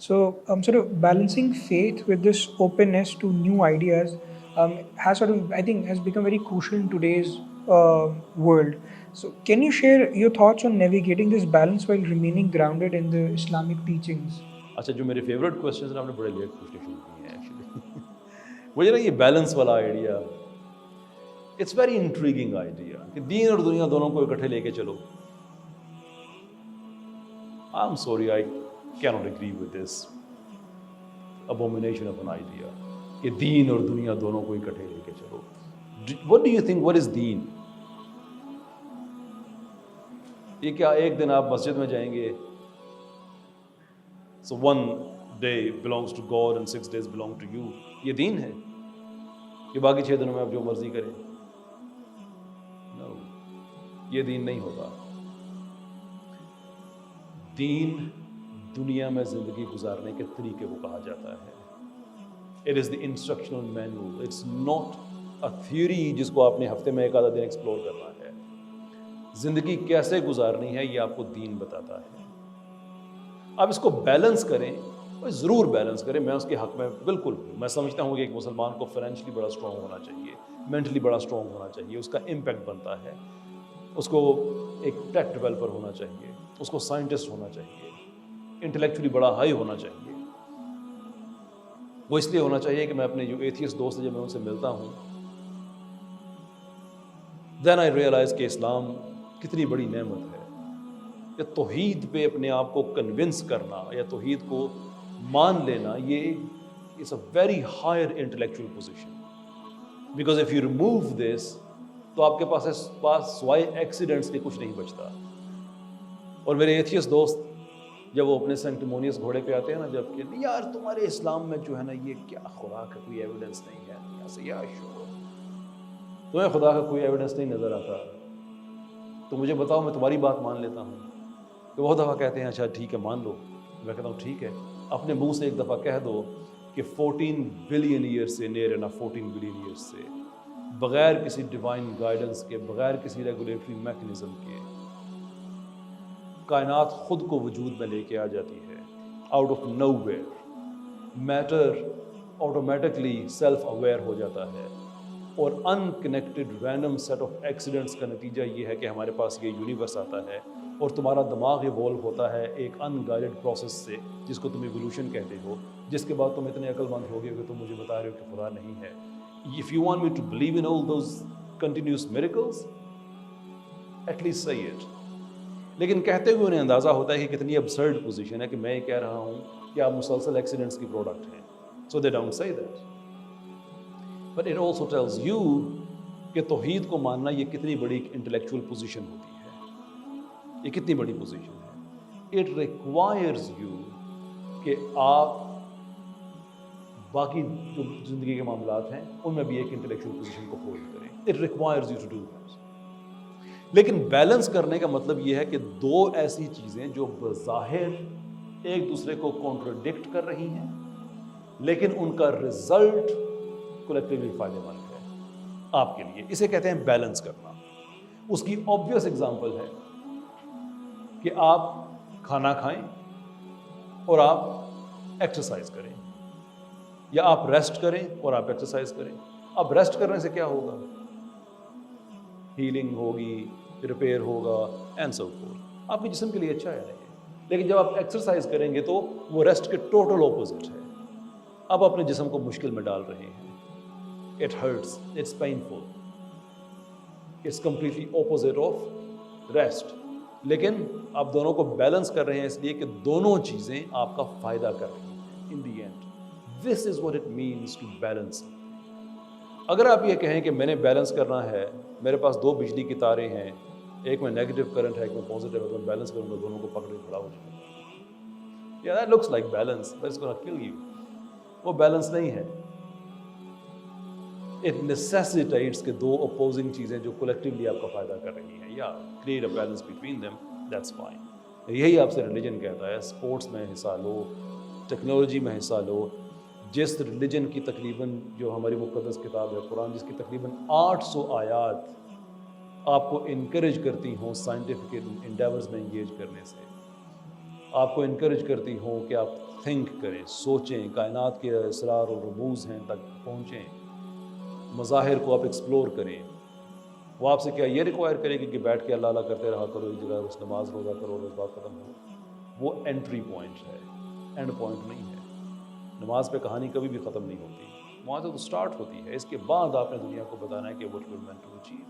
So, sort of balancing faith with this openness to new ideas has sort of, I think, has become very crucial in today's world. So, can you share your thoughts on navigating this balance while remaining grounded in the Islamic teachings? اچھا، جو میرے favourite questions ہیں آپ نے بڑے late پوچھنے شروع کیے ہیں ایکچولی. مجھے نا یہ بیلنس والا idea it's very intriguing idea کہ دین اور دنیا دونوں کو اکٹھے لے کے چلو. I am sorry I can't agree with this abomination of an idea کہ دین اور دنیا دونوں کو اکٹھے لے کے چلو. What do you think what is دین؟ یہ کیا ایک دن آپ مسجد میں جائیں گے so one day belongs to God and 6 days belong to you، یہ دین ہے کہ باقی 6 دنوں میں آپ جو مرضی کریں؟ No، یہ دین نہیں ہوتا. دین دنیا میں زندگی گزارنے کے طریقے کو کہا جاتا ہے. It is the instructional manual. It's not a theory جس کو آپ نے ہفتے میں ایک آدھا دن ایکسپلور کرنا ہے. زندگی کیسے گزارنی ہے یہ آپ کو دین بتاتا ہے. آپ اس کو بیلنس کریں، ضرور بیلنس کریں، میں اس کے حق میں بالکل ہوں. میں سمجھتا ہوں کہ ایک مسلمان کو فائنینشلی بڑا اسٹرانگ ہونا چاہیے، مینٹلی بڑا اسٹرانگ ہونا چاہیے، اس کا امپیکٹ بنتا ہے. اس کو ایک ٹیک ڈیولپر ہونا چاہیے، اس کو سائنٹسٹ ہونا چاہیے، انٹلیکچولی بڑا ہائی ہونا چاہیے. وہ اس لیے ہونا چاہیے کہ میں اپنے جو ایتھیسٹ دوست ہیں جب میں ان سے ملتا ہوں دین آئی ریئلائز کہ اسلام کتنی بڑی نعمت ہے. کہ توحید پہ اپنے آپ کو کنونس کرنا یا توحید کو مان لینا، یہ is a very higher intellectual position. Because if you remove this تو آپ کے پاس سوائے ایکسیڈنٹس کے کچھ نہیں بچتا. اور میرے ایتھیسٹ دوست جب وہ اپنے سینکٹیمونیس گھوڑے پہ آتے ہیں نا، جب کہ یار تمہارے اسلام میں جو ہے نا یہ کیا خوراک ہے، کوئی ایویڈنس نہیں ہے، یہاں سے یا شو تمہیں خدا کا کوئی ایویڈنس نہیں نظر آتا تو مجھے بتاؤ، میں تمہاری بات مان لیتا ہوں. تو بہت دفعہ کہتے ہیں اچھا ٹھیک ہے مان لو. میں کہتا ہوں ٹھیک ہے، اپنے منہ سے ایک دفعہ کہہ دو کہ 14 بلین ایئر سے نیر نا 14 بلین ایئر سے بغیر کسی ڈیوائن گائیڈنس کے، بغیر کسی ریگولیٹری میکنزم کے کائنات خود کو وجود میں لے کے آ جاتی ہے out of nowhere. Matter automatically self aware ہو جاتا ہے، اور unconnected random set of accidents کا نتیجہ یہ ہے کہ ہمارے پاس یہ یونیورس آتا ہے اور تمہارا دماغ ایوولو ہوتا ہے ایک ان گائیڈڈ پروسیس سے جس کو تم ایوولوشن کہتے ہو، جس کے بعد تم اتنے عقل مند ہو گئے کہ تم مجھے بتا رہے ہو کہ خدا نہیں ہے. If you want me to believe in all those continuous miracles, at least say it. لیکن کہتے ہوئے انہیں اندازہ ہوتا ہے کہ کتنی ابسرڈ پوزیشن ہے کہ میں یہ کہہ رہا ہوں کہ آپ مسلسل ایکسیڈنٹس کی پروڈکٹ ہیں. So they don't say that. But it also tells you کہ توحید کو ماننا یہ کتنی بڑی ایک انٹلیکچوئل پوزیشن ہوتی ہے، یہ کتنی بڑی پوزیشن ہے. It requires you کہ آپ باقی جو زندگی کے معاملات ہیں ان میں بھی ایک انٹلیکچوئل پوزیشن کو ہولڈ کریں. It requires you to do that. لیکن بیلنس کرنے کا مطلب یہ ہے کہ دو ایسی چیزیں جو بظاہر ایک دوسرے کو کانٹراڈکٹ کر رہی ہیں لیکن ان کا رزلٹ کولیکٹیولی فائدہ مند ہے آپ کے لیے، اسے کہتے ہیں بیلنس کرنا. اس کی آبویس اگزامپل ہے کہ آپ کھانا کھائیں اور آپ ایکسرسائز کریں، یا آپ ریسٹ کریں اور آپ ایکسرسائز کریں. اب ریسٹ کرنے سے کیا ہوگا؟ ہیلنگ ہوگی، ریپیئر ہوگا اینڈ سو فورتھ، آپ کے جسم کے لیے اچھا ہے. لیکن جب آپ ایکسرسائز کریں گے تو وہ ریسٹ کے ٹوٹل اپوزٹ ہے. آپ اپنے جسم کو مشکل میں ڈال رہے ہیں. It hurts, it's painful, it's completely opposite of rest. لیکن آپ دونوں کو بیلنس کر رہے ہیں اس لیے کہ دونوں چیزیں آپ کا فائدہ کر رہی ہیں in the end. This is what it means to balance. اگر آپ یہ کہیں کہ میں نے بیلنس کرنا ہے، میرے پاس 2 بجلی کی تاریں ہیں، ایک میں نیگیٹو کرنٹ ہے ایک میں پازیٹیو ہے، تو میں بیلنس کروں گا دونوں کو پکڑ کے کھڑا ہو جاؤں گا. Yeah, that looks like balance, but it's going to kill you. وہ بیلنس نہیں ہے. It necessitates کہ 2 opposing چیزیں جو collectively آپ کا فائدہ کر رہی ہیں، یا create a balance between them, that's fine. یہی آپ سے ریلیجن کہتا ہے. اسپورٹس میں حصہ لو، ٹیکنالوجی میں حصہ لو. جس ریلیجن کی تقریباً جو ہماری مقدس کتاب ہے قرآن، جس کی تقریباً 800 آیات آپ کو انکریج کرتی ہوں سائنٹیفک انڈیورز میں انگیج کرنے سے، آپ کو انکریج کرتی ہوں کہ آپ تھنک کریں، سوچیں، کائنات کے اسرار و رموز ہیں تک پہنچیں، مظاہر کو آپ ایکسپلور کریں. وہ آپ سے کیا یہ ریکوائر کرے گی کہ بیٹھ کے اللہ اللہ کرتے رہا کرو ایک جگہ، بس نماز روزہ کرو اور بس بات ختم ہو. وہ انٹری پوائنٹ ہے، اینڈ پوائنٹ نہیں ہے. نماز پہ کہانی کبھی بھی ختم نہیں ہوتی، وہاں سے تو سٹارٹ ہوتی ہے. اس کے بعد آپ نے دنیا کو بتانا ہے کہ what you are meant to achieve.